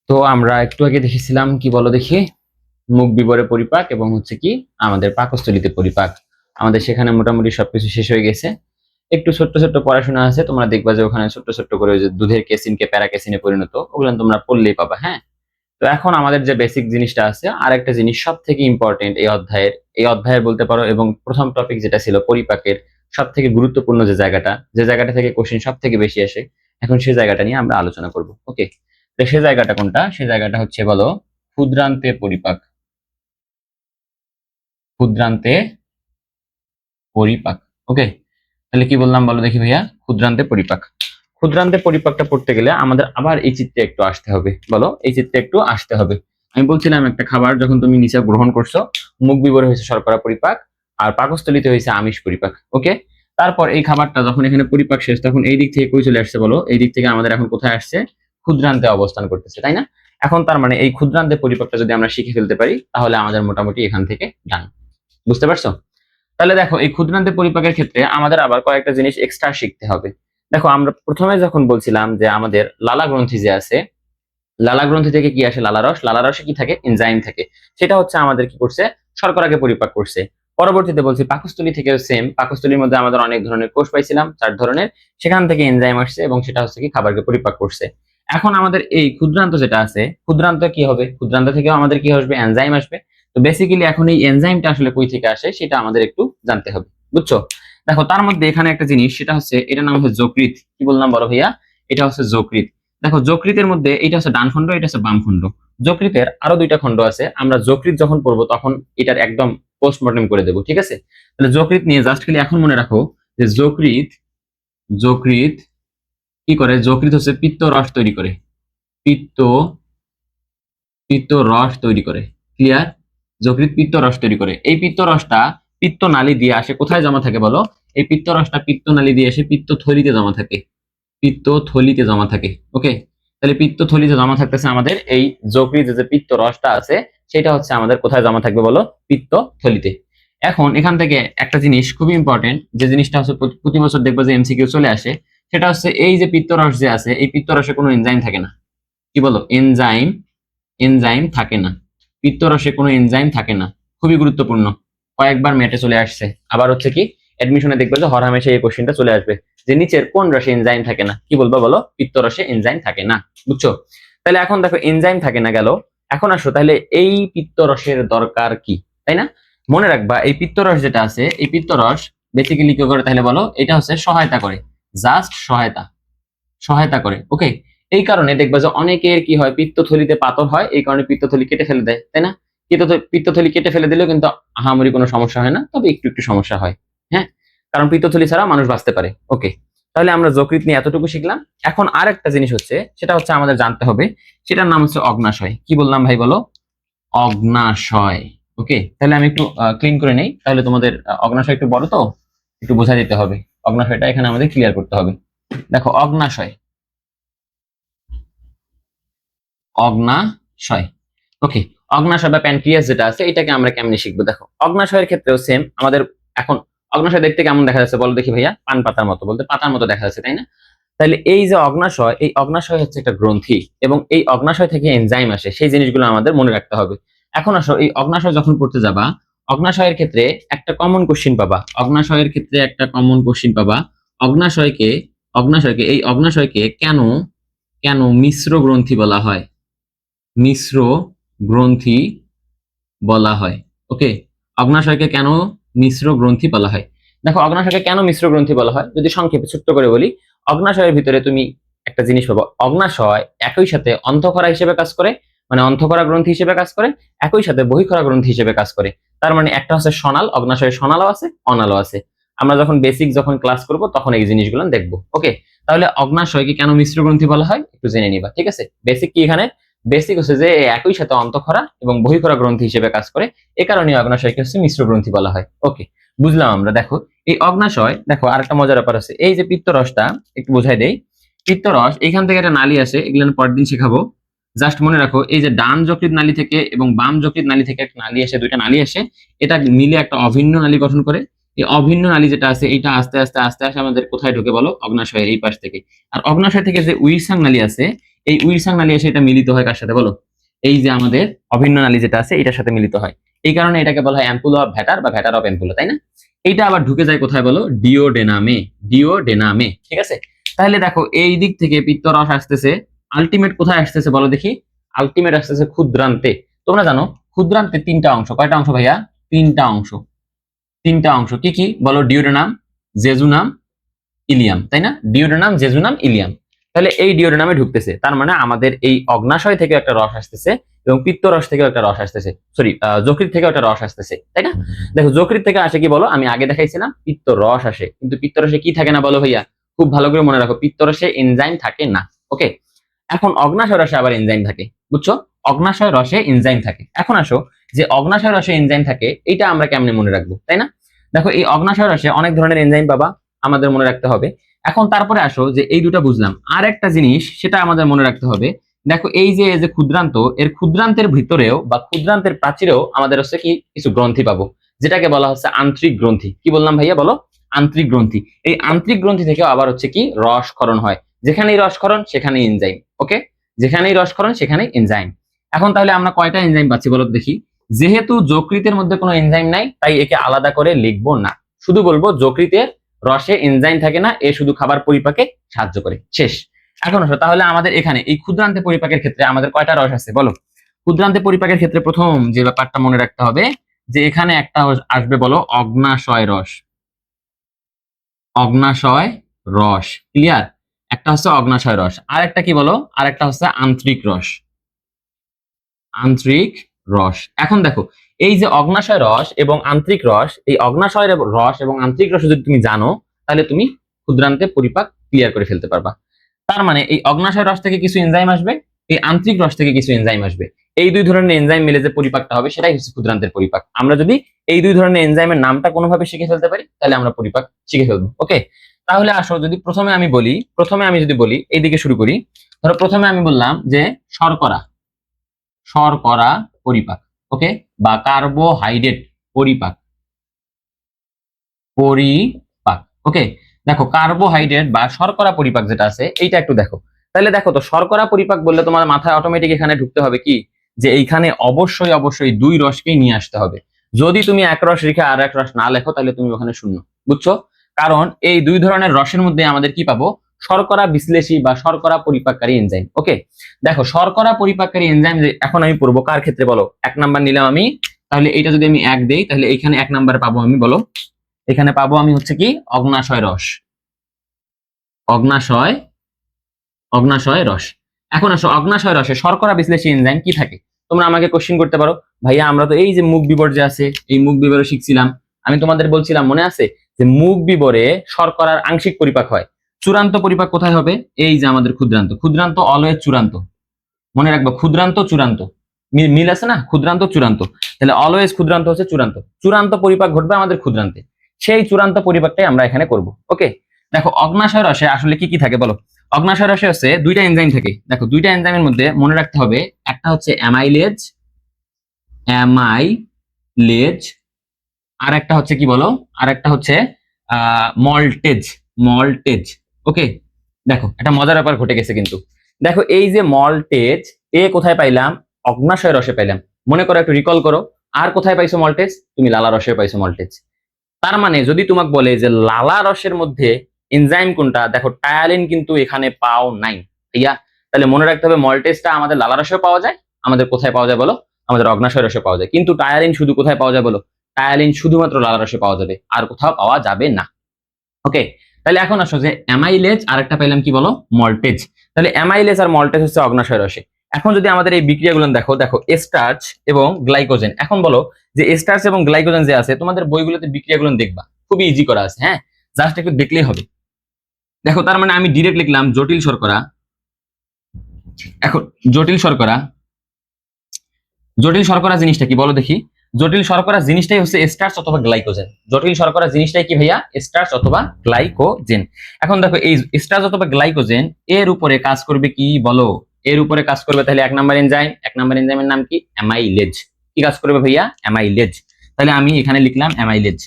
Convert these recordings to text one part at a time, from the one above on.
তো আমরা একটু আগে দেখেছিলাম কি বলো দেখি, মুখ বিবরে পরিপাক এবং হচ্ছে কি আমাদের পাকস্থলীতে পরিপাক। আমাদের সেখানে মোটামুটি সবকিছু শেষ হয়ে গেছে। একটু ছোট্ট ছোট্ট পড়াশোনা আছে, তোমরা দেখবা যে ওখানে ছোট্ট ছোট্ট করে ওই যে দুধের কেসিনকে প্যারাকেসিনে পরিণত, ওগুলো তোমরা পড়লেই পাবা। হ্যাঁ, তো এখন আমাদের যে বেসিক জিনিসটা আছে, আর একটা জিনিস সব থেকে ইম্পর্টেন্ট এই অধ্যায়ের বলতে পারো, এবং প্রথম টপিক যেটা ছিল পরিপাকের সব থেকে গুরুত্বপূর্ণ যে জায়গাটা থেকে কোশ্চেন সব থেকে বেশি আসে, এখন সেই জায়গাটা নিয়ে আমরা আলোচনা করব। ওকে, তো সেই জায়গাটা কোনটা? সেই জায়গাটা হচ্ছে বলো ক্ষুদ্রান্তে পরিপাক। ক্ষুদ্রান্তে পরিপাক। ওকে, তাহলে কি বললাম বলো দেখি ভাইয়া? ক্ষুদ্রান্তে পরিপাক। ক্ষুদ্রান্তে পরিপাকটা পড়তে গেলে আমাদের আবার এই চিত্রে একটু আসতে হবে। বলো, এই চিত্রে একটু আসতে হবে। আমি বলছিলাম একটা খাবার যখন তুমি নিচে গ্রহণ করছো, মুখ বিবরে হয়েছে শর্করা পরিপাক, আর পাকস্থলীতে হয়েছে আমিষ পরিপাক। ওকে, তারপর এই খাবারটা যখন এখানে পরিপাক শেষ, তখন এই দিক থেকে কই চলে আসছে বলো? এই দিক থেকে আমাদের এখন কোথায় আসছে? ক্ষুদ্রান্তে অবস্থান করতেছে, তাই না? এখন তার মানে এই ক্ষুদ্রান্তে পরিপাকটা যদি আমরা শিখে ফেলতে পারি, তাহলে আমাদের মোটামুটি এখান থেকে ডান। বুঝতে পারছো? তাহলে দেখো, এই ক্ষুদ্রান্তে পরিপাকের ক্ষেত্রে আমাদের আবার কয়েকটা জিনিস এক্সট্রা শিখতে হবে। দেখো, আমরা প্রথমে যখন বলছিলাম যে আমাদের লালা গ্রন্থি যে আছে, লালা গ্রন্থি থেকে কি আসে? লালারসে কি থাকে? এনজাইম থাকে। সেটা হচ্ছে আমাদের কি করছে? শর্করাকে পরিপাক করছে। পরবর্তীতে বলছি পাকস্থলী থেকে সেম, পাকস্থলীর মধ্যে আমাদের অনেক ধরনের কোষ পাইছিলাম, 4 ধরনের। সেখান থেকে এনজাইম আসছে এবং সেটা হচ্ছে কি খাবারকে পরিপাক করছে। এখন আমাদের এই ক্ষুদ্রান্ত যেটা আছে, ক্ষুদ্রান্ত কি হবে? ক্ষুদ্রান্ত থেকেও আমাদের কি আসবে? এনজাইম আসবে। তো বেসিক্যালি এখন এই এনজাইমটা আসলে কই থেকে আসে সেটা আমাদের একটু জানতে হবে। বুঝছো? দেখো, তার মধ্যে এখানে একটা জিনিস, সেটা হচ্ছে এটার নাম হচ্ছে যকৃৎ। কি বললাম বলো ভাইয়া? এটা হচ্ছে যকৃৎ। দেখো, যকৃতের মধ্যে এটা হচ্ছে ডান খণ্ড, এটা হচ্ছে বাম খণ্ড। যকৃতের আরো 2টা খণ্ড আছে। আমরা যকৃৎ যখন পড়বো তখন এটার একদম পোস্টমর্টম করে দেবো, ঠিক আছে? তাহলে যকৃৎ নিয়ে জাস্ট খালি এখন মনে রাখো যে যকৃৎ যকৃৎ কি করে? যকৃৎ হচ্ছে পিত্ত রস তৈরি করে। পিত্ত পিত্ত রস তৈরি করে। ক্লিয়ার? যকৃৎ পিত্ত রস তৈরি করে। এই পিত্ত রসটা পিত্ত নালী দিয়ে আসে, কোথায় জমা থাকে বলো? এই পিত্ত রসটা পিত্ত নালী দিয়ে এসে পিত্ত থলিতে জমা থাকে। পিত্ত থলিতে জমা থাকে। ওকে, তাহলে পিত্ত থলিতে জমা থাকতেছে আমাদের এই যকৃতে যে পিত্ত রসটা আছে, সেটা হচ্ছে আমাদের কোথায় জমা থাকবে বলো? পিত্ত থলিতে। এখন এখান থেকে একটা জিনিস খুবই ইম্পর্টেন্ট, যে জিনিসটা হচ্ছে প্রতি বছর দেখবো যে এমসিকিউ চলে আসে, সেটা হচ্ছে এই যে পিত্ত রস যে আছে, এই পিত্ত রসে কোনো এনজাইম থাকে না। কি বলো? এনজাইম এনজাইম থাকে না। পিত্ত রসে কোনো এনজাইম থাকে না। খুবই গুরুত্বপূর্ণ, কয়েকবার মেটে চলে আসছে। আবার হচ্ছে কি এডমিশনে দেখবে যে হরহামেশা এই কোশ্চেনটা চলে আসবে, যে নিচের কোন রসে এনজাইম থাকে না? কি বলবো বলো? পিত্ত রসে এনজাইম থাকে না। বুঝছো? তাহলে এখন দেখো, এনজাইম থাকে না গেল। এখন আসো, তাহলে এই পিত্ত রসের দরকার কি, তাই না? মনে রাখবা, এই পিত্ত রস যেটা আছে, এই পিত্ত রস বেসিক্যালি কি করে তাহলে বলো? এটা হচ্ছে সহায়তা করে। জাস্ট সহায়তা সহায়তা করে। ওকে, এই কারণে দেখবা যে অনেকের কি হয়, পিত্তথলিতে পাথর হয়, এই কারণে পিত্তথলি কেটে ফেলে দেয়, তাই না? পিত্তথলি কেটে ফেলে দিলেও কিন্তু আহামরি কোনো সমস্যা হয় না, তবে একটু একটু সমস্যা হয়। হ্যাঁ, কারণ পিত্তথলি ছাড়া মানুষ বাঁচতে পারে। ওকে, তাহলে আমরা যকৃৎ নিয়ে এতটুকু শিখলাম। এখন আর একটা জিনিস হচ্ছে, সেটা হচ্ছে আমাদের জানতে হবে, সেটার নাম হচ্ছে অগ্নাশয়। কি বললাম ভাই বলো? অগ্নাশয়। ওকে, তাহলে আমি একটু ক্লিন করে নেই, তাহলে তোমাদের অগ্নাশয় একটু বড় তো, একটু বোঝা দিতে হবে। অগ্নাশয়টা এখানে আমাদের ক্লিয়ার করতে হবে। দেখো, অগ্নাশয় অগ্নাশয় ওকে, অগ্নাশয় বা প্যানক্রিয়াস যেটা আছে, এটাকে আমরা কেমনে শিখবো? দেখো, অগ্নাশয়ের ক্ষেত্রেও সেম আমাদের। এখন অগ্নাশয় দেখতে কেমন দেখা যাচ্ছে বলো দেখি ভাইয়া? পান পাতার মতো, বলতে পাতার মতো দেখা যাচ্ছে, তাই না? তাহলে এই যে অগ্নাশয়, এই অগ্নাশয় হচ্ছে একটা গ্রন্থি, এবং এই অগ্নাশয় থেকে এনজাইম আসে, সেই জিনিসগুলো আমাদের মনে রাখতে হবে। এখন আসো, এই অগ্নাশয় যখন পড়তে যাবা, অগ্নাশয়ের ক্ষেত্রে একটা কমন কোশ্চিন পাবা। অগ্নাশয়ের ক্ষেত্রে একটা কমন কোশ্চিন পাবা। অগ্নাশয়কে এই অগ্নাশয়কে কেন কেন মিশ্র গ্রন্থি বলা হয়? মিশ্র গ্রন্থি বলা হয়। ওকে, অগ্নাশয়কে কেন মিশ্র গ্রন্থি বলা হয়? দেখো, অগ্নাশয়কে কেন মিশ্র গ্রন্থি বলা হয় যদি সংক্ষেপে ছোট্ট করে বলি, অগ্নাশয়ের ভিতরে তুমি একটা জিনিস পাবো। অগ্নাশয় একই সাথে অন্তঃক্ষরা হিসেবে কাজ করে, মানে অন্তঃক্ষরা গ্রন্থি হিসেবে কাজ করে, একই সাথে বহিঃক্ষরা গ্রন্থি হিসেবে কাজ করে। তার মানে একটা হচ্ছে সনাল, অগ্নাশয়ের সনালও আছে, অনালও আছে। আমরা যখন বেসিক যখন ক্লাস করব তখন এই জিনিসগুলো দেখবো। ওকে, তাহলে অগ্নাশয়কে কেন মিশ্র গ্রন্থি বলা হয় একটু জেনে নিবা, ঠিক আছে? বেসিক কি এখানে? বেসিক হচ্ছে যে একই সাথে অন্তঃক্ষরা এবং বহিঃক্ষরা গ্রন্থি হিসেবে কাজ করে, এ কারণে অগ্নাশয়কে হচ্ছে মিশ্র গ্রন্থি বলা হয়। ওকে, বুঝলাম আমরা। দেখো, এই অগ্নাশয়, দেখো আরেকটা মজার ব্যাপার আছে, এই যে পিত্তরসটা একটু বোঝাই দেই। পিত্তরস এখান থেকে একটা নালী আসে, এগুলো পরের দিন শেখাবো। জাস্ট মনে রাখো, এই যে ডান যকৃৎ নালী থেকে এবং বাম যকৃৎ নালী থেকে একটা নালী আসে, 2টা নালী আসে, এটা মিলে একটা অভিন্ন নালী গঠন করে। এই অভিন্ন নালী যেটা আছে এটা আস্তে আস্তে আস্তে আস্তে আমাদের কোথায় ঢুকে বলো, অগ্নাশয়ের এই পাশ থেকে। আর অগ্নাশয় থেকে যে উইরসাং নালী আছে, এই উইরসাং নালী এসে এটা মিলিত হয় কার সাথে বলো, এই যে আমাদের অভিন্ন নালী যেটা আছে এটার সাথে মিলিত হয়। এই কারণে এটাকে বলা হয় অ্যাম্পুলা অফ ভ্যাটার বা ভ্যাটার অফ অ্যাম্পুলা, তাই না? এইটা আবার ঢুকে যায় কোথায় বলো, ডিওডেনামে। ডিওডেনামে, ঠিক আছে। তাহলে দেখো এই দিক থেকে পিত্তরস আসতেছে, আলটিমেট কোথায় আসতেছে বলো দেখি, আলটিমেট আসতেছে ক্ষুদ্রান্তে। তোমরা জানো ক্ষুদ্রান্তে তিনটা অংশ, কয়টা অংশ ভাইয়া? তিনটা অংশ। তিনটা অংশ কি কি বলো, ডিওডেনাম, জেজুনাম, ইলিয়াম, তাই না? Duodenum, jejunum, Ilium. তাহলে এই ডিওডেনামে ঢুকতেছে, তার মানে আমাদের এই অগ্নাশয় থেকে একটা রস আসতেছে এবং পিত্তরস থেকে একটা রস আসতেছে, সরি যকৃৎ থেকে একটা রস আসতেছে, তাই না? দেখো যকৃৎ থেকে আসে কি বলো, আমি আগে দেখাইছিলাম পিত্ত রস আসে, কিন্তু পিত্তরসে কি থাকে না বলো ভাইয়া? খুব ভালো করে মনে রাখো, পিত্তরসে এনজাইম থাকে না। ওকে, এখন অগ্নাশয় রসে আবার এনজাইম থাকে, বুঝছো? অগ্নাশয় রসে এনজাইম থাকে। এখন আসো, যে অগ্নাশয় রসে এনজাইম থাকে এটা আমরা কেমনে মনে রাখবো, তাই না? দেখো এই অগ্নাশয় রসে অনেক ধরনের এনজাইম পাবা, আমাদের মনে রাখতে হবে। এখন তারপরে আসো, যে এই দুটো বুঝলাম, আর একটা জিনিস সেটা আমাদের মনে রাখতে হবে। দেখো এই যে যে ক্ষুদ্রান্ত, এর ক্ষুদ্রান্তের ভিতরেও বা ক্ষুদ্রান্তের প্রাচীরেও আমাদের হচ্ছে কি কিছু গ্রন্থি পাবো, যেটাকে বলা হচ্ছে আন্তরিক গ্রন্থি। কি বললাম ভাইয়া বলো? আন্তরিক গ্রন্থি। এই আন্তরিক গ্রন্থি থেকেও আবার হচ্ছে কি রসক্ষরণ হয়, যেখানেই রসক্ষরণ সেখানেই এনজাইম। ওকে, যেখানেই রসক্ষরণ সেখানেই এনজাইম। এখন তাহলে আমরা কয়টা এনজাইম পাচ্ছি বলো দেখি? যেহেতু যকৃতের মধ্যে কোনো এনজাইম নাই, তাই একে আলাদা করে লিখবো না, শুধু বলবো যকৃতের রসে এনজাইম থাকে না, এ শুধু খাবার পরিপাকে সাহায্য করে, শেষ। এখন আসো, তাহলে আমাদের এখানে এই ক্ষুদ্রান্তে পরিপাকের ক্ষেত্রে আমাদের কয়টা রস আছে বলো? ক্ষুদ্রান্তে পরিপাকের ক্ষেত্রে প্রথম যে ব্যাপারটা মনে রাখতে হবে, যে এখানে একটা আসবে বলো অগ্নাশয় রস। অগ্নাশয় রস, ক্লিয়ার? একটা হচ্ছে অগ্নাশয় রস, আর একটা কি বলো, আর একটা হচ্ছে আন্তরিক রস। আন্তরিক রস। এখন দেখো এই যে অগ্নাশয় রস এবং আন্তরিক রস, এই অগ্নাশয় রস এবং আন্তরিক রস যদি তুমি জানো, তাহলে তুমি ক্ষুদ্রান্তে পরিপাক ক্লিয়ার করে ফেলতে পারবা। তার মানে এই অগ্নাশয় রস থেকে কিছু এনজাইম আসবে, এই আন্তরিক রস থেকে কিছু এনজাইম আসবে, এই দুই ধরনের এনজাইম মিলে যে পরিপাকটা হবে সেটাই হচ্ছে ক্ষুদ্রান্তের পরিপাক। আমরা যদি এই দুই ধরনের এনজাইমের নামটা কোনোভাবে শিখে ফেলতে পারি, তাহলে আমরা পরিপাক শিখে ফেলবো। ওকে, তাহলে আসো যদি প্রথমে আমি যদি বলি এইদিকে শুরু করি। ধরো প্রথমে আমি বললাম যে শর্করা, শর্করা পরিপাক, ওকে, বা কার্বোহাইড্রেট পরিপাক, পরিপাক। ওকে, দেখো কার্বোহাইড্রেট বা শর্করা পরিপাক যেটা আছে এইটা একটু দেখো। তাহলে দেখো তো শর্করা পরিপাক বললে তোমার মাথায় অটোমেটিক এখানে ঢুকতে হবে কি, যে এইখানে অবশ্যই অবশ্যই দুই রসকেই নিয়ে আসতে হবে। যদি তুমি এক রস রেখে আর এক রস না লেখো, তাহলে তুমি ওখানে শূন্য, বুঝছো? কারণ এই দুই ধরনের রসের মধ্যে আমাদের কি পাবো, শর্করা বিশ্লেষী বা শর্করা পরিপাককারী এনজাইম। ওকে, দেখো শর্করা পরিপাককারী এনজাইম যে এখন আমি পড়বো কার ক্ষেত্রে বলো, এক নাম্বার নিলাম আমি, তাহলে এইটা যদি আমি এক দেই, তাহলে এইখানে এক নাম্বারে পাবো আমি বলো, এখানে পাবো আমি হচ্ছে কি অগ্নাশয় রস। অগ্নাশয়, অগ্নাশয় রস। এখন আসো অগ্নাশয় রসে শর্করা বিশ্লেষী এনজাইম কি থাকে? তোমরা আমাকে কোশ্চেন করতে পারো, ভাইয়া আমরা তো এই যে মুখ বিবর যে আছে এই মুখ বিবরে শিখছিলাম, আমি তোমাদের বলছিলাম মনে আছে যে মুখ বিবরে শর্করার আংশিক পরিপাক হয়, চূড়ান্ত পরিপাক কোথায় হবে? এই যে আমাদের ক্ষুদ্রান্ত, ক্ষুদ্রান্ত অলওয়েজ চূড়ান্ত, মনে রাখবো ক্ষুদ্রান্ত চূড়ান্ত, মিল আছে না, ক্ষুদ্রান্ত চূড়ান্ত, তাহলে অলওয়েজ ক্ষুদ্রান্ত হচ্ছে চূড়ান্ত, চূড়ান্ত পরিপাক ঘটবে আমাদের ক্ষুদ্রান্তে, সেই চূড়ান্ত পরিপাকটাই আমরা এখানে করব। ওকে, দেখো অগ্নাশয় রসে আসলে কি কি থাকে বলো? অগ্নাশয় রসে হচ্ছে দুইটা এনজাইম থাকে, দেখো দুইটা এনজাইমের মধ্যে মনে রাখতে হবে, একটা হচ্ছে অ্যামাইলেজ, অ্যামাইলেজ, আর একটা হচ্ছে কি বলো, আর একটা হচ্ছে মল্টেজ, মল্টেজ। ওকে, দেখো একটা মজার ব্যাপার ঘটে গেছে কিন্তু, দেখো এই যে মল্টেজ, এ কোথায় পাইলাম? অগ্নাশয় রসে পাইলাম। মনে করো, একটু রিকল করো, আর কোথায় পাইছো মল্টেজ? তুমি লালা রসে পাইছো মল্টেজ। তার মানে যদি তোমাকে বলে যে লালা রসের মধ্যে এনজাইম কোনটা, দেখো টায়ালিন কিন্তু এখানে পাও নাই, ইয়া, তাহলে মনে রাখতে হবে মল্টেজটা আমাদের লালা রসেও পাওয়া যায়, আমাদের কোথায় পাওয়া যায় বলো, আমাদের অগ্নাশয় রসে পাওয়া যায়, কিন্তু টায়ালিন শুধু কোথায় পাওয়া যায় বলো, টায়ালিন শুধুমাত্র লালা রসে পাওয়া যাবে, আর কোথাও পাওয়া যাবে না। ওকে, তাহলে এখন আসো যে অ্যামাইলেজ আর একটা পাইলাম কি বলো, মল্টেজ। তাহলে অ্যামাইলেজ আর মল্টেজ হচ্ছে অগ্নাশয় রসে। এখন যদি আমাদের এই বিক্রিয়াগুলো দেখো, দেখো স্টার্চ এবং গ্লাইকোজেন, এখন বলো যে স্টার্চ এবং গ্লাইকোজেন যে আছে তোমাদের বইগুলোতে বিক্রিয়াগুলো দেখবা খুবই ইজি করা আছে, হ্যাঁ, জাস্ট একটু দেখলেই হবে। দেখো তার মানে আমি ডিরেক্ট লিখলাম জটিল শর্করা। এখন জটিল শর্করা, জটিল শর্করা জিনিসটা কি বলো দেখি? জটিল শর্করা জিনিসটাই হচ্ছে স্টার্চ অথবা গ্লাইকোজেন। জটিল শর্করা জিনিসটাই কি ভাইয়া? স্টার্চ অথবা গ্লাইকোজেন। এখন দেখো এই স্টার্চ অথবা গ্লাইকোজেন এর উপরে কাজ করবে কি বলো? এর উপরে কাজ করবে তাহলে এক নাম্বার এনজাইম, এক নাম্বার এনজাইমের নাম কি? অ্যামাইলেজ। কি কাজ করবে ভাইয়া? অ্যামাইলেজ। তাহলে আমি এখানে লিখলাম অ্যামাইলেজ।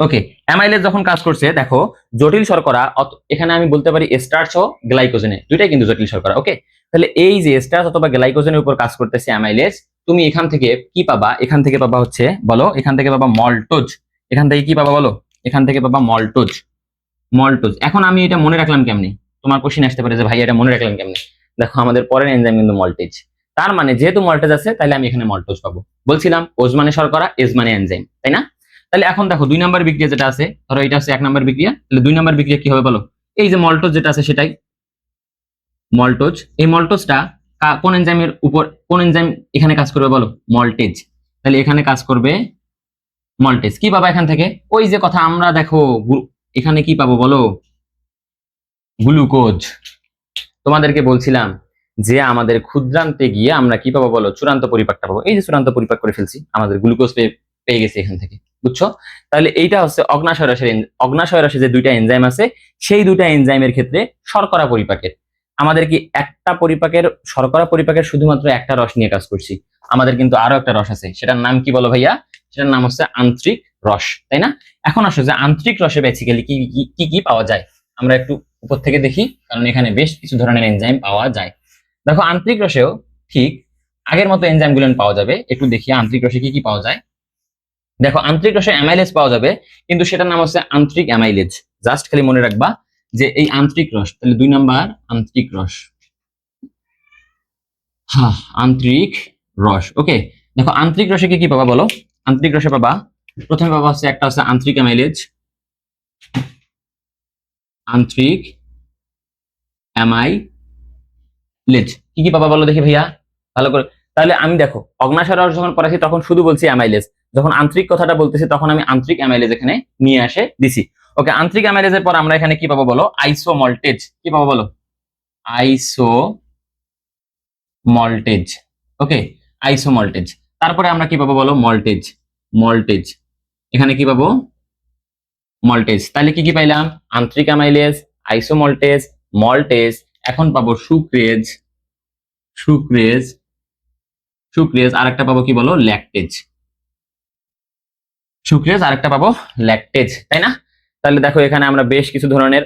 ওকে, অ্যামাইলেজ যখন কাজ করছে দেখো জটিল শর্করা এখানে আমি বলতে পারি স্টার্চ ও গ্লাইকোজেনে, দুইটাই কিন্তু জটিল শর্করা। ওকে, তাহলে এই যে স্টার্চ অথবা গ্লাইকোজেনের উপর কাজ করতেছে অ্যামাইলেজ, তুমি এখান থেকে কি পাবা? এখান থেকে পাবা হচ্ছে বলো, এখান থেকে পাবা মল্টোজ। এখান থেকে কি পাবা বলো? এখান থেকে পাবা মল্টোজ। মল্টোজ, এখন আমি এটা মনে রাখলাম কেমনে? তোমার কোশ্চেন আসতে পারে যে ভাই এটা মনে রাখলাম কেমনে? দেখো আমাদের পরের এনজাইম কিন্তু মল্টেজ, তার মানে যেহেতু মল্টেজ আছে তাহলে আমি এখানে মল্টোজ পাবো। বলছিলাম ওজ মানে শর্করা, এজ মানে এনজাইম, তাই না? তাহলে এখন দেখো 2 নাম্বার বিক্রিয়া যেটা আছে, ধরো এটা হচ্ছে 1 নাম্বার বিক্রিয়া, তাহলে 2 নাম্বার বিক্রিয়া কি হবে বলো? এই যে মল্টোজ যেটা আছে সেটাই মল্টোজ। এই মল্টোজটা কোন এনজাইমের উপর, কোন এনজাইম এখানে কাজ করবে বলো? মল্টেজ। তাহলে এখানে কাজ করবে মল্টেজ। কি পাবা এখান থেকে? ওই যে কথা আমরা দেখো এখানে কি পাবো বলো? গ্লুকোজ। তোমাদেরকে বলছিলাম যে আমাদের ক্ষুদ্রান্তে গিয়ে আমরা কি পাবো বলো? চূড়ান্ত পরিপাকটা পাবো। এই যে চূড়ান্ত পরিপাক করে ফেলছি, আমাদের গ্লুকোজ পেয়ে গেছি এখান থেকে, বুঝছো? তাহলে এইটা হচ্ছে অগ্নাশয় রসের অগ্নাশয় রসে যে দুইটা এনজাইম আছে সেই দুইটা এনজাইমের ক্ষেত্রে শর্করা পরিপাকের। আমাদের কি একটা পরিপাকের, শর্করা পরিপাকের শুধুমাত্র একটা রস নিয়ে কাজ করছি, আমাদের কিন্তু আরো একটা রস আছে, সেটার নাম কি বলো ভাইয়া? সেটার নাম হচ্ছে আন্তরিক রস, তাই না? এখন আসো যে আন্তরিক রসে বেসিক্যালি কি কি কি পাওয়া যায় আমরা একটু উপর থেকে দেখি, কারণ এখানে বেশ কিছু ধরনের এনজাইম পাওয়া যায়। দেখো আন্তরিক রসেও ঠিক আগের মতো এনজাইম গুলো পাওয়া যাবে। একটু দেখি আন্তরিক রসে কি কি পাওয়া যায়। দেখো আন্তরিক রসে অ্যামাইলেজ পাওয়া যাবে, কিন্তু সেটার নাম হচ্ছে আন্তরিক অ্যামাইলেজ। জাস্ট খালি মনে রাখবা যে এই আন্তরিক রস, তাহলে 2 নাম্বার আন্তরিক রস। হ্যাঁ, আন্তরিক রস। ওকে, দেখো আন্তরিক রসে কি কি পাবা বলো? আন্তরিক রসে পাবা, প্রথমে পাবা হচ্ছে একটা হচ্ছে আন্তরিক অ্যামাইলেজ, আন্তরিক অ্যামাইলেজ। কি কি পাবা বলো দেখি ভাইয়া ভালো করে। তাহলে আমি দেখো অগ্নাশয় রস যখন পড়াছি তখন শুধু বলছি অ্যামাইলেজ, যখন আন্তরিক কথাটা বলতেছি তখন আমি আন্তরিক অ্যামাইলেজ এখানে নিয়ে আসে দিছি। ওকে, আন্তরিক অ্যামাইলেজের পর আমরা এখানে কি পাবো বলো? আইসোমল্টেজ। কি পাবো বলো? আইসোমল্টেজ। ওকে, আইসোমল্টেজ। তারপরে আমরা কি পাবো বলো? মল্টেজ। মল্টেজ, এখানে কি পাবো? মল্টেজ। তাহলে কি কি পাইলাম? আন্তরিক অ্যামাইলেজ, আইসোমল্টেজ, মল্টেজ। এখন পাবো সুক্রেজ। Sucrase, sucrase. আরেকটা পাবো কি বলো? ল্যাকটেজ। সুক্রেজ আরেকটা পাবো ল্যাকটেজ, তাই না? তাহলে দেখো এখানে আমরা বেশ কিছু ধরনের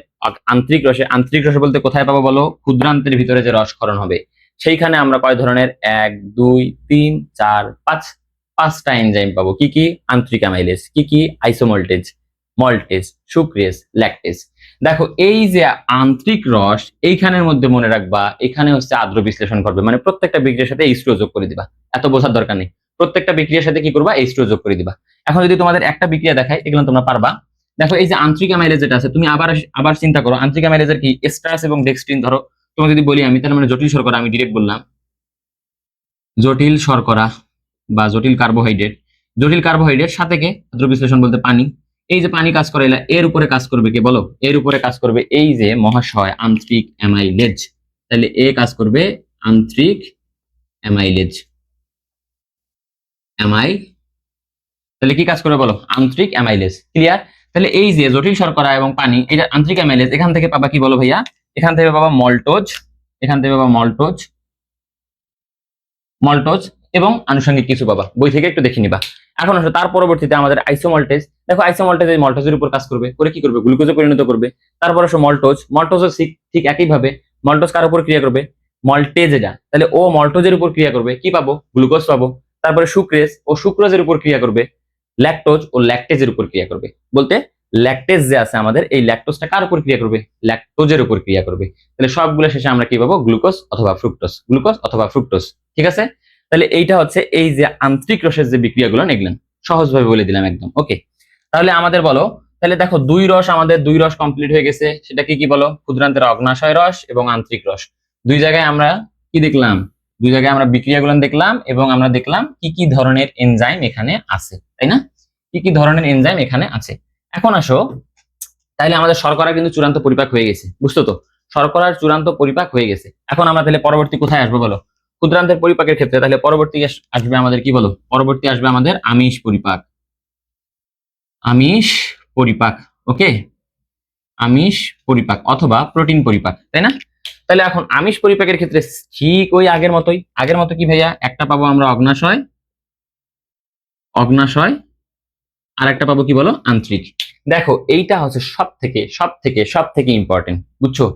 আন্তরিক রসে, আন্তরিক রসে বলতে কোথায় পাবো বলো? ক্ষুদ্রান্তের ভিতরে যে রসক্ষরণ হবে সেইখানে আমরা কয় ধরনের? 1 2 3 4 5, 5টা এনজাইম পাবো। কি কি? আন্তরিক অ্যামাইলেজ, কি কি? আইসোমল্টেজ, মল্টেজ, সুক্রেজ, ল্যাকটেজ। দেখো এই যে আন্তরিক রস, এইখানের মধ্যে মনে রাখবা এখানে হচ্ছে আদ্র বিশ্লেষণ করবে, মানে প্রত্যেকটা বিক্রিয়ার সাথে H2 যোগ করে দিবা। এত বোঝার দরকার নেই, প্রত্যেকটা বিক্রিয়ার সাথে কি করবা? H2 যোগ করে দিবা। এখন যদি তোমাদের একটা বিক্রিয়া দেখায়, এগুলো তোমরা পারবা। দেখো এই যে আন্তরিক অ্যামাইলেজ যেটা আছে, তুমি আবার আবার চিন্তা করো আন্তরিক অ্যামাইলেজের কি স্টার্চ এবং ডেক্সট্রিন। ধরো তোমাকে যদি বলি আমি, তার মানে জটিল শর্করা, আমি ডিরেক্ট বললাম জটিল শর্করা বা জটিল কার্বোহাইড্রেট। জটিল কার্বোহাইড্রেট সাথে কে? আদ্র বিশ্লেষণ বলতে পানি। এই যে পানি কাজ করে, এর উপরে কাজ করবে কে বলো? এর উপরে কাজ করবে এই যে মহাশয় আন্তরিক অ্যামাইলেজ। তাহলে এ কাজ করবে আন্তরিক অ্যামাইলেজ। তাহলে কি কাজ করবে বলো? আন্তরিক অ্যামাইলেজ। ক্লিয়ার? তাহলে এই যে জটিল শর্করা এবং পানি, এটা আন্তরিক অ্যামাইলেজ, এখান থেকে পাবা কি বলো ভাইয়া? এখান থেকে পাবা মল্টোজ, এখান থেকে পাবা মল্টোজ, মল্টোজ এবং আনুষঙ্গিক কিছু পাবা, বই থেকে একটু দেখে নিবা। এখন আসো তার পরবর্তীতে আমাদের আইসোমল্টেজ। দেখো আইসোমল্টেজ এই মল্টোজের উপর কাজ করবে, করে কি করবে? গ্লুকোজে পরিণত করবে। তারপর আসো মল্টোজ। মল্টোজও ঠিক একইভাবে মল্টোজ কার উপর ক্রিয়া করবে? মল্টেজ এটা, তাহলে ও মল্টোজের উপর ক্রিয়া করবে, কি পাবো? গ্লুকোজ পাবো। তারপরে সুক্রেজ, ও সুক্রোজের উপর ক্রিয়া করবে। ল্যাকটোজ ও ল্যাকটেজের উপর ক্রিয়া করবে। বলতে ল্যাকটেজ যে আছে আমাদের, এই ল্যাকটোজটা কার উপর ক্রিয়া করবে? ল্যাকটোজের উপর ক্রিয়া করবে। তাহলে সবগুলো শেষে আমরা কি পাবো? গ্লুকোজ অথবা ফ্রুক্টোজ, গ্লুকোজ অথবা ফ্রুক্টোজ। ঠিক আছে? তাহলে এইটা হচ্ছে এই যে আন্তরিক রসের যে বিক্রিয়াগুলো এগুলেন সহজভাবে বলে দিলাম একদম। ওকে, তাহলে আমাদের বলো, তাহলে দেখো আমাদের দুই রস কমপ্লিট হয়ে গেছে। সেটা কি কি বলো? ক্ষুদ্রান্তের অগ্নাশয় রস এবং আন্তরিক রস। দুই জায়গায় আমরা কি দেখলাম? দুই জায়গায় আমরা বিক্রিয়াগুলো দেখলাম এবং আমরা দেখলাম কি কি ধরনের এনজাইম এখানে আছে, তাই না? কি কি ধরনের এনজাইম এখানে আছে। এখন আসো, তাহলে আমাদের শর্করা কিন্তু চূড়ান্ত পরিপাক হয়ে গেছে, বুঝছো তো? শর্করার চূড়ান্ত পরিপাক হয়ে গেছে। এখন আমরা তাহলে পরবর্তী কোথায় আসবো বলো? ক্ষুদ্রান্তের পরিপাকের ক্ষেত্রে। তাহলে পরবর্তী আসবে আমাদের কি বলো? পরবর্তী আসবে আমাদের আমিষ পরিপাক। আমিষ পরিপাক। ওকে, আমিষ পরিপাক অথবা প্রোটিন পরিপাক, তাই না? তাহলে এখন আমিষ পরিপাকের ক্ষেত্রে ঠিক ওই আগের মতোই। আগের মতো কি ভাইয়া? একটা পাবো আমরা অগ্নাশয়, অগ্নাশয় আর একটা পাবো কি বলো, আন্তরিক। দেখো এইটা হচ্ছে সব থেকে ইম্পর্টেন্ট, বুঝছো?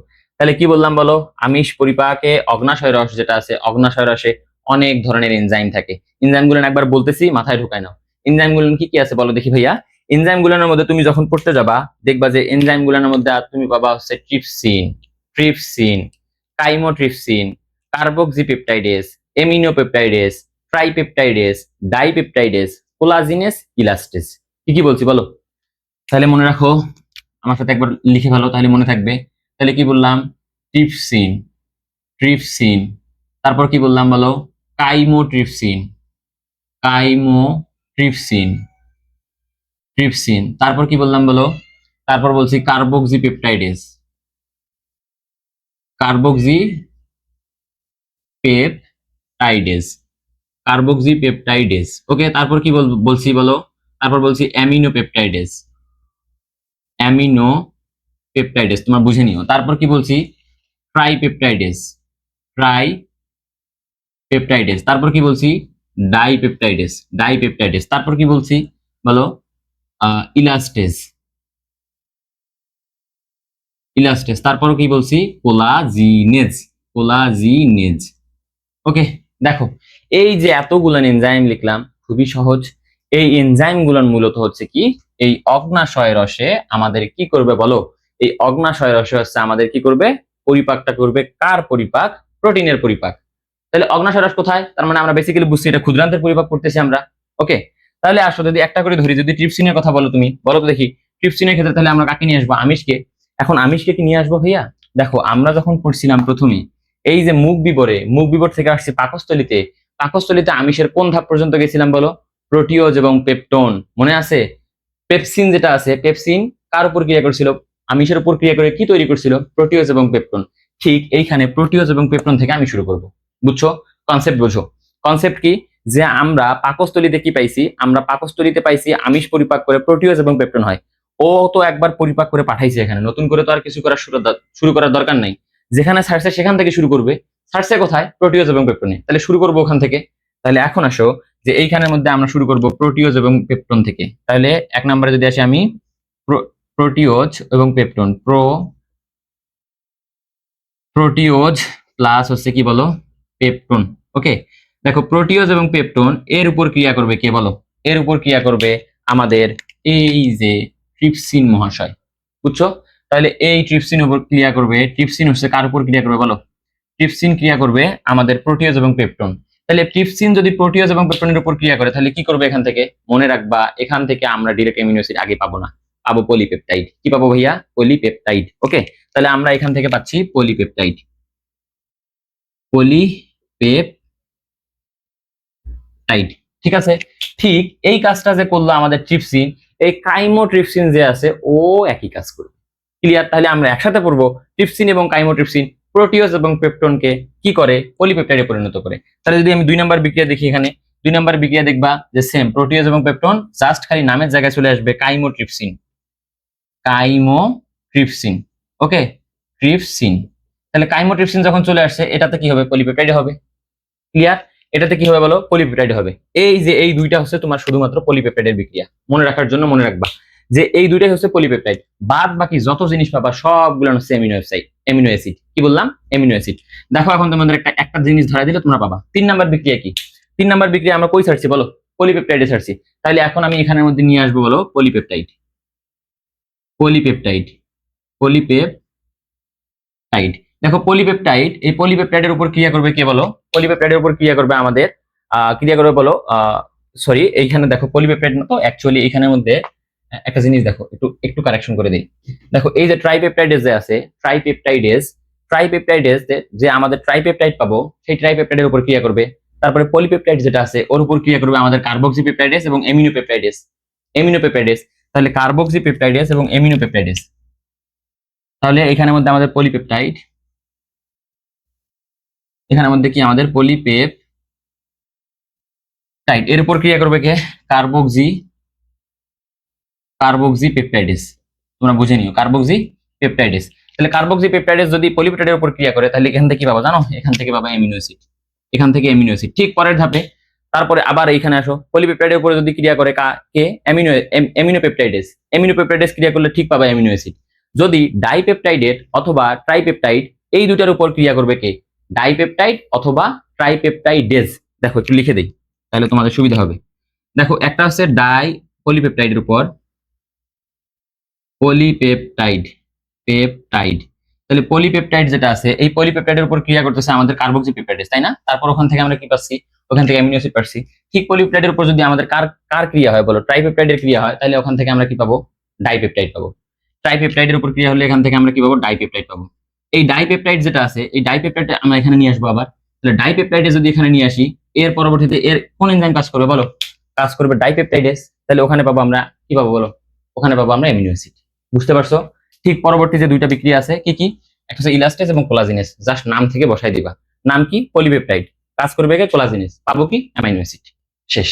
তাহলে কি বললাম বলো, আমিষ পরিপাকে অগ্নাশয় রস যেটা আছে, অগ্নাশয় রসে অনেক ধরনের এনজাইম থাকে। এনজাইম গুলো একবার বলতেছি, মাথায় ঢুকায় নাও। এনজাইম গুলো কি কি আছে বলো দেখি ভাইয়া। এনজাইম গুলোর মধ্যে তুমি যখন পড়তে যাবা দেখবা যে এনজাইম গুলোর মধ্যে তুমি পাবা হচ্ছে trypsin, trypsin, chymotrypsin, carboxypeptidase, aminopeptidase, tripeptidase, dipeptidase, collagenase, elastase. কি কি বলছি বলো? তাহলে মনে রাখো, আমার সাথে একবার লিখে ফেলো, তাহলে মনে থাকবে। তাহলে কি বললাম, ট্রিপসিন, ট্রিপসিন, তারপর কি বললাম বলো, কাইমোট্রিপসিন, কাইমোট্রিপসিন, ট্রিপসিন, তারপর কি বললাম বলো, তারপর বলছি কার্বক্সিপেপটাইডেস, কার্বক্সিপেপটাইডেস, কার্বক্সিপেপটাইডেস। ওকে, তারপর কি বলছি বলো, তারপর বলছি অ্যামিনোপেপটাইডেস, অ্যামিনোপেপটাইডেস, তোমার বুঝে নিও। তারপর কি বলছি, ট্রাইপেপটাইডেস, ট্রাইপেপটাইডেস, তারপর কি বলছি, ডাইপেপটাইডেস, ডাইপেপটাইডেস, তারপর কি বলছি বলো, ইলাস্টেস, ইলাস্টেস, তারপর কি বলছি, কোলাজিনেজ, কোলাজিনেজ। ওকে, দেখো এই যে এতগুলো এনজাইম লিখলাম, খুবই সহজ। এই এনজাইম গুলোর মূলত হচ্ছে কি, এই অগ্নাশয় রসে আমাদের কি করবে বলো, এই অগ্নাশয় রসে হচ্ছে আমাদের কি করবে, পরিপাকটা করবে। কার পরিপাক? প্রোটিনের পরিপাক। তাহলে অগ্নাশয় রস কোথায়? তার মানে আমরা বেসিক্যালি বুঝছি এটা ক্ষুদ্রান্তের পরিপাক করতেছি আমরা। ওকে, তাহলে আসো যদি একটা করে ধরি, যদি ট্রিপসিনের কথা বলো, তুমি বলো তো দেখি, ট্রিপসিনের ক্ষেত্রে তাহলে আমরা কাকে নিয়ে আসবো? আমিষকে। এখন আমিষকে কি নিয়ে আসবো ভাইয়া? দেখো আমরা যখন পড়ছিলাম প্রথমে, এই যে মুখ বিবর থেকে আসছে পাকস্থলিতে, পাকস্থলিতে আমিষের কোন ধাপ পর্যন্ত গেছিলাম বলো? প্রোটিওজ এবং পেপটোন, মনে আছে? পেপসিন যেটা আছে, পেপসিন কার উপর ক্রিয়া করছিল? আমিষের উপর ক্রিয়া করে কি তৈরি করছিল? প্রোটিওজ এবং পেপটোন। ঠিক এইখানে প্রোটিওজ এবং পেপটোন থেকে আমি শুরু করব। বুঝছো? কনসেপ্ট বুঝো। কনসেপ্ট কি, যে আমরা পাকস্থলিতে কি পাইছি? আমরা পাকস্থলিতে পাইছি আমিষ পরিপাক করে প্রোটিওজ এবং পেপটোন হয়। ও তো একবার পরিপাক করে পাঠাইছে, এখানে নতুন করে তো আর কিছু করার শুরু করার দরকার নাই। যেখানে ছাড়ছে সেখান থেকে শুরু করবে। ছাড়ছে কোথায়? প্রোটিওজ এবং পেপটোনে। তাহলে শুরু করবো ওখান থেকে। তাহলে এখন আসো যে এইখানের মধ্যে আমরা শুরু করব প্রোটিওজ এবং পেপটোন থেকে। তাহলে এক নম্বরে যদি আসি আমি, প্রোটিওজ এবং পেপটোন, প্রোটিওজ প্লাস হচ্ছে কি বলো, পেপটোন। ওকে, দেখো প্রোটিওজ এবং পেপটোন এর উপর ক্রিয়া করবে কে বলো? এর উপর ক্রিয়া করবে আমাদের এই যে ট্রিপসিন মহাশয়। বুঝছো? তাহলে এই ট্রিপসিন উপর ক্রিয়া করবে। ট্রিপসিন হচ্ছে কার উপর ক্রিয়া করবে বলো? ট্রিপসিন ক্রিয়া করবে আমাদের প্রোটিওজ এবং পেপটোন। তাহলে ট্রিপসিন যদি প্রোটিওজ এবং পেপটোনের উপর ক্রিয়া করে, তাহলে কি করবে এখান থেকে? মনে রাখবা, এখান থেকে আমরা ডিরেক্ট অ্যামিনো অ্যাসিড আগে পাবো না, পাবো পলিপেপটাইড। কি পাবো ভাইয়া? পলিপেপটাইড। ওকে, তাহলে আমরা এখান থেকে পাচ্ছি পলিপেপটাইড, পলিপেপটাইড। ঠিক আছে, ঠিক এই কাজটা যে করলো আমাদের ট্রিপসিন, এই কাইমোট্রিপসিন যে আছে ও একই কাজ করবে। ক্লিয়ার? তাহলে আমরা একসাথে পড়বো, ট্রিপসিন এবং কাইমোট্রিপসিন প্রোটিওজ এবং পেপটোনকে কি করে? পলিপেপটাইডে পরিণত করে। তাহলে যদি আমি 2 নম্বর বিক্রিয়া দেখি, এখানে 2 নম্বর বিক্রিয়া দেখবা যে সেম প্রোটিওজ এবং পেপটোন, জাস্ট খালি নামের জায়গায় চলে আসবে কাইমোট্রিপসিন, কাইমোট্রিপসিন। ওকে, ট্রিপসিন। তাহলে কাইমোট্রিপসিন যখন চলে আসছে, এটাতে কি হবে? পলিপেপটাইড হবে। ক্লিয়ার? এটাতে কি হবে বলো? পলিপেপটাইড হবে। এই যে এই দুইটা হচ্ছে তোমার শুধুমাত্র পলিপেপটাইডের বিক্রিয়া। মনে রাখার জন্য মনে রাখবা যে এই দুইটাই হচ্ছে পলিপেপটাইড। বাদ বাকি যত জিনিস পাবা সবগুলো হচ্ছে অ্যামিনো অ্যাসিড। অ্যামিনো অ্যাসিড কি বললাম? Amino acid. দেখো এখন তোমাদের একটা জিনিস ধরা দিলে তোমরা পাবা। 3 নাম্বার বিক্রিয়া কি? 3 নাম্বার বিক্রিয়া আমরা কই ছাড়ছি বলো? পলিপেপটাইডে ছাড়ছি। তাহলে এখন আমি এখানের মধ্যে নিয়ে আসবো বলো পলিপেপটাইড, পলিপেপটাইড, পলিপেপটাইড। দেখো পলিপেপটাইড, এই পলিপেপটাইডের উপর ক্রিয়া করবে কে বলো? পলিপেপটাইডের উপর ক্রিয়া করবে আমাদের ক্রিয়া করবে বলো, সরি এইখানে দেখো পলিপেপটাইড না তো, অ্যাকচুয়ালি এখানের মধ্যে একটা জিনিস দেখো, একটু একটু কারেকশন করে দিই। দেখো এই যে ট্রাইপেপটাইডেস যে আছে, ট্রাইপেপটাইডেস যে আমাদের ট্রাইপেপটাইড পাবো, সেই ট্রাইপেপটাইডের উপর ক্রিয়া করবে। তারপরে পলিপেপটাইড যেটা আছে ওর উপর ক্রিয়া করবে আমাদের কার্বক্সিপেপটাইডেস এবং এমিনোপেপটাইডেস, এমিনোপেপটাইডেস। তাহলে কার্বক্সিপেপটাইডেস এবং এমিনোপেপটাইডেস। তাহলে এখানের মধ্যে আমাদের পলিপেপটাইড, এখানের মধ্যে কি আমাদের পলিপেপটাইড, এর উপর ক্রিয়া করবে কে? কার্বক্সিপেপটাইডেস। তোমরা বুঝে নিও, কার্বক্সিপেপটাইডেস। তাহলে কার্বক্সিপেপটাইডেস যদি পলিপেপটাইডের উপর ক্রিয়া করে, তাহলে এখান থেকে কি পাবো জানো? এখান থেকে পাবো অ্যামিনো অ্যাসিড, এখান থেকে অ্যামিনো অ্যাসিড। ঠিক পরের ধাপে তারপরে আবার এইখানে আসো, পলিপেপটাইডের উপরে যদি ক্রিয়া করে কে অ্যামিনোপেপটাইডেস, অ্যামিনোপেপটাইডেস ক্রিয়া করলে ঠিক পাবে অ্যামিনো অ্যাসিড। যদি ডাইপেপটাইডেট অথবা ট্রাইপেপটাইড, এই দুটার উপর ক্রিয়া করবে কে, ডাইপেপটাইড অথবা ট্রাইপেপটাইডেজ। দেখো একটু লিখে দেই তাহলে তোমাদের সুবিধা হবে। দেখো একটা হচ্ছে পলিপেপটাইডের উপর, পলিপেপটাইড, পেপটাইড। তাহলে পলিপেপটাইড যেটা আছে, এই পলিপেপটাইডের উপর ক্রিয়া করতেছে আমাদের কার্বক্সিপেপটাইডেস, তাই না? তারপর ওখান থেকে আমরা কি পাচ্ছি, ওখান থেকে অ্যামিনো অ্যাসিড পাচ্ছি। ঠিক পলিপেপটাইডের উপর যদি আমাদের কার কার ক্রিয়া হয় বলো, ট্রাইপেপটাইডের ক্রিয়া হয়, তাহলে ওখান থেকে আমরা কি পাবো, ডাইপেপটাইড পাবো। ট্রাইপেপটাইডের উপর ক্রিয়া হলে এখান থেকে আমরা কি পাবো, ডাইপেপটাইড পাবো। এই ডাইপেপটাইড যেটা আছে, এই ডাইপেপটাইড আমরা এখানে নিয়ে আসবো আবার। তাহলে ডাইপেপটাইডে যদি এখানে নিয়ে আসি, এর পরবর্তীতে এর কোন এনজাইম কাজ করবে বলো, কাজ করবে ডাইপেপটাইডেস। তাহলে ওখানে পাবো আমরা কি পাবো বলো, ওখানে পাবো আমরা অ্যামিনো অ্যাসিড। বুঝতে পারছো? ঠিক পরবর্তী যে দুইটা বিক্রিয়া আছে কি কি, একটা হচ্ছে ইলাস্টেজ এবং কোলাজিনেস, জাস্ট নাম থেকে বসাই দিবা। নাম কি, পলিপেপটাইড, কাজ করবে কে, কোলাজিনেস, পাবো কি, অ্যামাইনো অ্যাসিড। শেষ।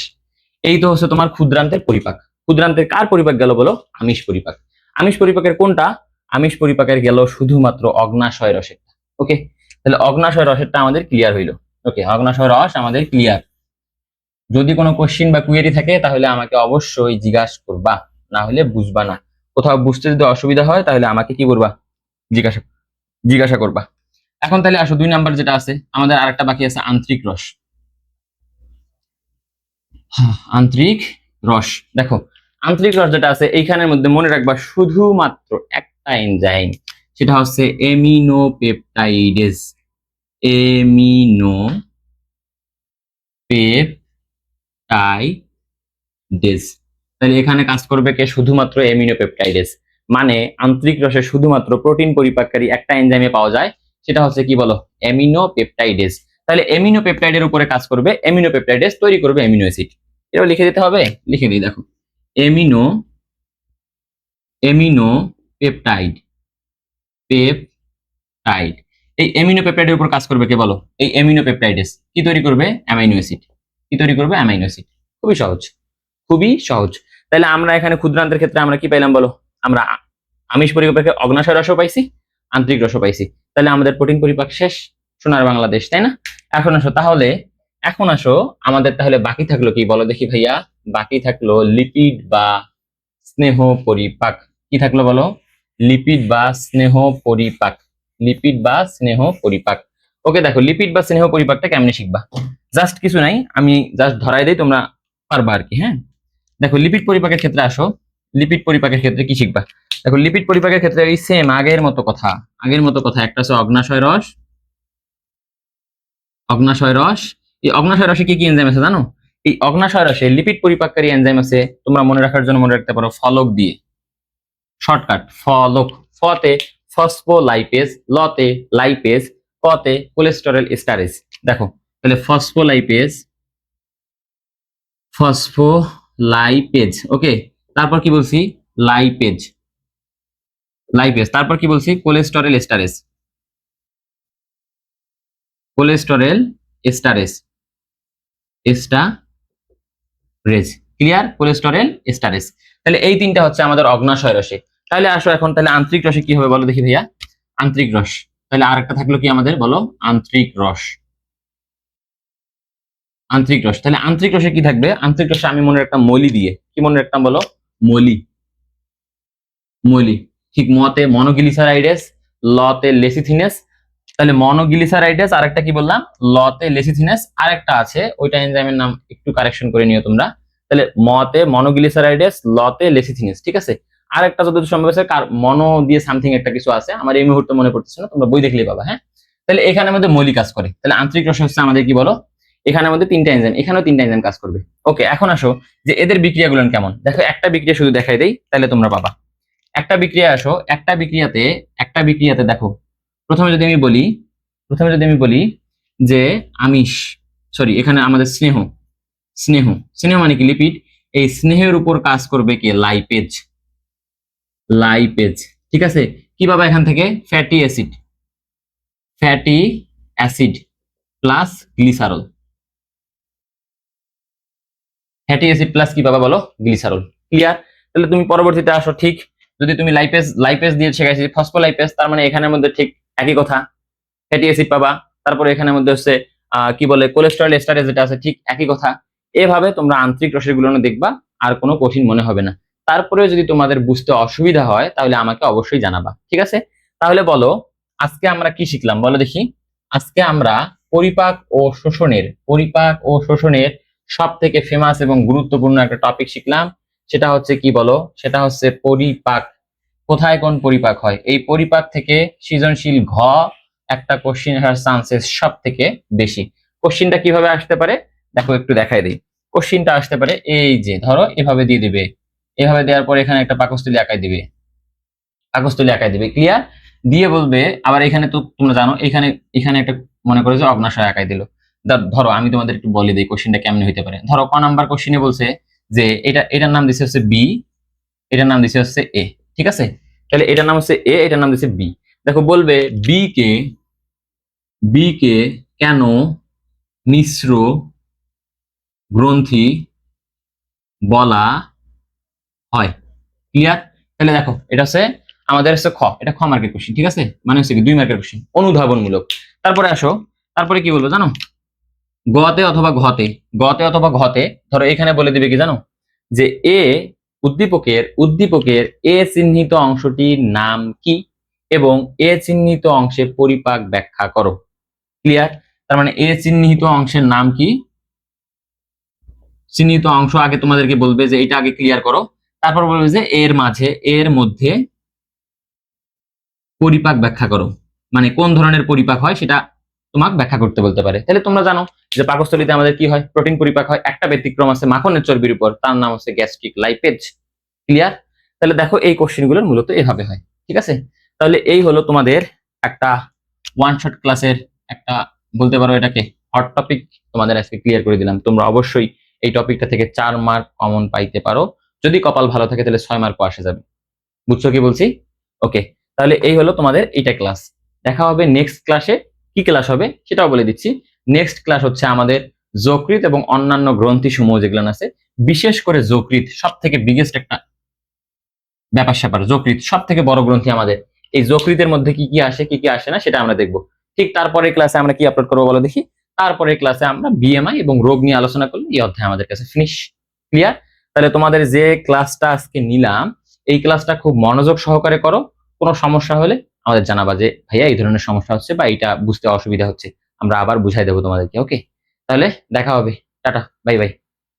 এই তো হচ্ছে তোমার ক্ষুদ্রান্তের পরিপাক। ক্ষুদ্রান্তের কার পরিপাক গেল বলো, আমিষ পরিপাক। আমিষ পরিপাকের কোনটা, আমিষ পরিপাকের গেল শুধুমাত্র অগ্নাশয় রসের। ওকে, তাহলে অগ্নাশয় রসেরটা আমাদের ক্লিয়ার হইলো। ওকে, অগ্নাশয় রস আমাদের ক্লিয়ার। যদি কোনো কোশ্চিন বা কুয়েরি থাকে তাহলে আমাকে অবশ্যই জিজ্ঞাসা করবা, না হলে বুঝবা না। কোথাও বুঝতে যদি অসুবিধা হয় তাহলে আমাকে কি করবা, জিজ্ঞাসা জিজ্ঞাসা করবা। এখন তাহলে আসো 2 নাম্বার যেটা আছে আমাদের, আরেকটা বাকি আছে আন্তরিক রস। আন্তরিক রস, দেখো আন্তরিক রস যেটা আছে এইখানের মধ্যে মনে রাখবা শুধুমাত্র একটা এনজাইম, সেটা হচ্ছে এমিনোপেপটাইডেজ। এমিনোপেপটাইডেজ। তাহলে এখানে কাজ করবে কে, শুধুমাত্র এমিনোপেপটাইডেজ। মানে আন্তরিক রসে শুধুমাত্র প্রোটিন পরিপাককারী একটা এনজাইমে পাওয়া যায়, সেটা হচ্ছে কি বলো, এমিনোপেপটাইডেজ। তাহলে এমিনোপেপটাইডের উপরে কাজ করবে এমিনোপেপটাইডেজ, তৈরি করবে অ্যামিনো অ্যাসিড। এটাও লিখে দিতে হবে, লিখে দিই দেখো, এমিনোপেপটাইড, পেপটাইড। এই এমিনোপেপটাইডের উপর কাজ করবে কে বলো, এই এমিনোপেপটাইডেজ কি তৈরি করবে, অ্যামাইনো অ্যাসিড। কি তৈরি করবে, অ্যামাইনো অ্যাসিড। খুবই সহজ, খুবই সহজ। তাহলে আমরা এখানে ক্ষুদ্রান্তের ক্ষেত্রে আমরা কি পাইলাম বলো, আমরা আমিষ পরিপাকে অগ্নাশয় রসও পাইছি, আন্তরিক রসও পাইছি। তাহলে আমাদের প্রোটিন পরিপাক শেষ, সোনার বাংলাদেশ, তাই না? এখন আসো তাহলে, এখন আসো আমাদের তাহলে বাকি থাকলো কি বলো দেখি ভাইয়া, বাকি থাকলো লিপিড বা স্নেহ পরিপাক। কি থাকলো বলো, লিপিড বা স্নেহ পরিপাক, লিপিড বা স্নেহ পরিপাক। ওকে, দেখো লিপিড বা স্নেহ পরিপাকটা কেমনে শিখবা, জাস্ট কিছু নাই, আমি জাস্ট ধরাই দেই, তোমরা পারবা আর কি। হ্যাঁ, দেখো লিপিড পরিপাকের ক্ষেত্রে আসো, লিপিড পরিপাকের ক্ষেত্রে কি শিখবা, দেখো লিপিড পরিপাকের ক্ষেত্রে এই সেম আগের মতো কথা, আগের মতো কথা। একটা হচ্ছে অগ্নাশয় রস, অগ্নাশয় রস। এই অগ্নাশয় রসে কি কি এনজাইম আছে জানো, এই অগ্নাশয় রসে লিপিড পরিপাককারী এনজাইম আছে, তোমরা মনে রাখার জন্য মনে রাখতে পারো ফলক দিয়ে, শর্টকাট ফলক। ফতে ফসফোলাইপেজ, লতে লাইপেজ, পতে কোলেস্টেরল এস্টারেজ। দেখো তাহলে ফসফোলাইপেজ, ফসফোলাইপেজ, ওকে। তারপর কি বলছি, লাইপেজ, লাইপেজ। তারপর কি বলছি, cholesterol esterase, cholesterol esterase, esterase. Clear, cholesterol esterase. তাহলে এই তিনটা হচ্ছে আমাদের অগ্নাশয় রসে। তাহলে আসো এখন তাহলে আন্তরিক রসে কি হবে বলো দেখি ভাইয়া, আন্তরিক রস। তাহলে আরেকটা থাকলো কি আমাদের বলো, আন্তরিক রস, আন্তরিক রস। তাহলে আন্তরিক রসে কি থাকবে, আন্তরিক রসে আমি মনে রাখতাম মলি দিয়ে, কি মনে রাখতাম বলো, মলি, মলি। ঠিক মতে মনোগ্লিসারাইডেস, লতে লেসিথিনেস। তাহলে মনোগ্লিসারাইডেস, আরেকটা কি বললাম, লতে লেসিথিনেস, আরেকটা আছে ওইটা এনজাইমের নাম একটু কারেকশন করে নিও তোমরা। তাহলে মতে মনোগ্লিসারাইডেস, লতে লেসিথিনেস, ঠিক আছে। আরেকটা যতদূর সম্ভব আছে মনো দিয়ে সামথিং একটা কিছু আছে, আমার এই মুহূর্তে মনে পড়তেছে না, তোমরা বই দেখলেই পাবা। হ্যাঁ, তাহলে এখানে আমাদের মৌলিক কাজ করে। তাহলে আন্তরিক রস হচ্ছে আমাদের কি বলো, এখানে আমাদের তিনটা এনজাইম, এখানেও তিনটা এনজাইম কাজ করবে। ওকে, এখন আসো যে এদের বিক্রিয়াগুলো কেমন। দেখো একটা বিক্রিয়া শুধু দেখাই দেই তাহলে তোমরা পাবা। একটা বিক্রিয়া আসো, একটা বিক্রিয়াতে, একটা বিক্রিয়াতে দেখো, প্রথমে যদি আমি বলি, প্রথমে যদি আমি বলি যে আমিষ, সরি এখানে আমাদের স্নেহ, স্নেহ, স্নেহ মানে কি লিপিড, এই স্নেহের উপর কাজ করবে কে, লাইপেজ, লাইপেজ, ঠিক আছে। কি পাবা এখান থেকে, fatty acid, fatty acid plus glycerol, fatty acid plus কি পাবা বলো, গ্লিসারল। ক্লিয়ার। তাহলে তুমি পরবর্তীতে আসো, ঠিক যদি তুমি লাইপেজ, লাইপেজ দিয়ে শেখাইছি ফসফোলাইপেজ, তার মানে এখানের মধ্যে ঠিক একই কথা, ফ্যাটি অ্যাসিড পাবা। তারপরে এখানের মধ্যে হচ্ছে কি বলে, কোলেস্টেরল এস্টারেজ যেটা আছে ঠিক একই কথা। এভাবে তোমরা আন্তরিক রসের গুণন দেখবা, আর কোনো কঠিন মনে হবে না। তারপরেও যদি তোমাদের বুঝতে অসুবিধা হয় তাহলে আমাকে অবশ্যই জানাবা, ঠিক আছে? তাহলে বলো আজকে আমরা কি শিখলাম বলো দেখি। আজকে আমরা পরিপাক ও শোষণের সব থেকে ফেমাস এবং গুরুত্বপূর্ণ একটা টপিক শিখলাম। সেটা হচ্ছে কি বলো, সেটা হচ্ছে পরিপাক। কোথায় কোন পরিপাক হয়, এই পরিপাক থেকে সৃজনশীল একটা কোশ্চিন আসার চান্সেস সব থেকে বেশি। কোশ্চিনটা কিভাবে আসতে পারে দেখো, একটু দেখাই দিই। কোশ্চিনটা আসতে পারে এই যে ধরো এভাবে দিয়ে দিবে, এভাবে দেওয়ার পর এখানে একটা পাকস্থলী আঁকাই দিবে, ক্লিয়ার? দিয়ে বলবে আবার এখানে তো তোমরা জানো, এখানে এখানে একটা মনে করো যে অগ্নাশয় আঁকাই দিল। ধরো আমি তোমাদের একটু বলে দিই কোশ্চিনটা কেমন হইতে পারে। ধরো ক নাম্বার কোশ্চিনে বলছে যে এটার নাম দিছে হচ্ছে বি, এটার নাম দিছে হচ্ছে এ, ঠিক আছে? তাহলে এটার নাম হচ্ছে এ, এটার নাম দিছে বি। দেখো বলবে বি কে কেন মিশ্র গ্রন্থি বলা হয়, ক্লিয়ার? তাহলে দেখো এটা হচ্ছে আমাদের হচ্ছে এটা খ মার্কের কোশ্চিন, ঠিক আছে? মানে হচ্ছে কি 2 মার্কের কোশ্চিন, অনুধাবনমূলক। তারপরে আসো, তারপরে কি বলবো জানো, গতে অথবা ঘতে ধরো এখানে বলে দিবে কি জানো, যে এ উদ্দীপকের এ চিহ্নিত অংশটির নাম কি এবং এ চিহ্নিত অংশে পরিপাক ব্যাখ্যা করো, ক্লিয়ার? তার মানে এ চিহ্নিত অংশের নাম কি, চিহ্নিত অংশ আগে তোমাদেরকে বলবে যে এটা আগে ক্লিয়ার করো, তারপর বলবে যে এর মধ্যে পরিপাক ব্যাখ্যা করো, মানে কোন ধরনের পরিপাক হয় সেটা তোমাকে ব্যাখ্যা করতে বলতে পারে। তাহলে তোমরা জানো যে পাকস্থলীতে আমাদের কি হয়, প্রোটিন পরিপাক হয়। একটা ব্যতিক্রম আছে মাখনের চর্বির উপর, তার নাম হচ্ছে গ্যাস্ট্রিক লাইপেজ, ক্লিয়ার? তাহলে দেখো এই কোশ্চেন গুলোর মূলত এভাবে হয়, ঠিক আছে? তাহলে এই হলো তোমাদের একটা ওয়ান শট ক্লাসের একটা, বলতে পারো এটাকে হট টপিক তোমাদের আজকে ক্লিয়ার করে দিলাম। তোমরা অবশ্যই এই টপিকটা থেকে 4 মার্ক কমন পাইতে পারো, যদি কপাল ভালো থাকে তাহলে 6 মার্কও আসে যাবে। বুঝছো কি বলছি? ওকে, তাহলে এই হলো তোমাদের এইটা ক্লাস। দেখা হবে নেক্সট ক্লাসে। কি ক্লাস হবে সেটাও বলে দিচ্ছি। নেক্সট ক্লাস হচ্ছে আমাদের যকৃৎ এবং অন্যান্য গ্রন্থি সমূহ যেগুলো আছে, বিশেষ করে যকৃৎ সব থেকে বিগেস্ট একটা ব্যাপার স্যাপার। যকৃৎ সব থেকে বড় গ্রন্থি আমাদের, এই যকৃতের মধ্যে কি কি আসে কি কি আসে না সেটা আমরা দেখবো। ঠিক তারপরে ক্লাসে আমরা কি আপলোড করবো বলো দেখি। তারপরে ক্লাসে আমরা বিএমআই এবং রোগ নিয়ে আলোচনা করলে এই অধ্যায় আমাদের কাছে ফিনিশ, ক্লিয়ার? তাহলে তোমাদের যে ক্লাসটা আজকে নিলাম, এই ক্লাসটা খুব মনোযোগ সহকারে করো। কোনো সমস্যা হলে আমাদের জানাবা যে ভাইয়া এই ধরনের সমস্যা হচ্ছে বা এটা বুঝতে অসুবিধা হচ্ছে, আমরা আবার বুঝাই দেবো তোমাদেরকে। ওকে, তাহলে দেখা হবে, টাটা, বাই বাই।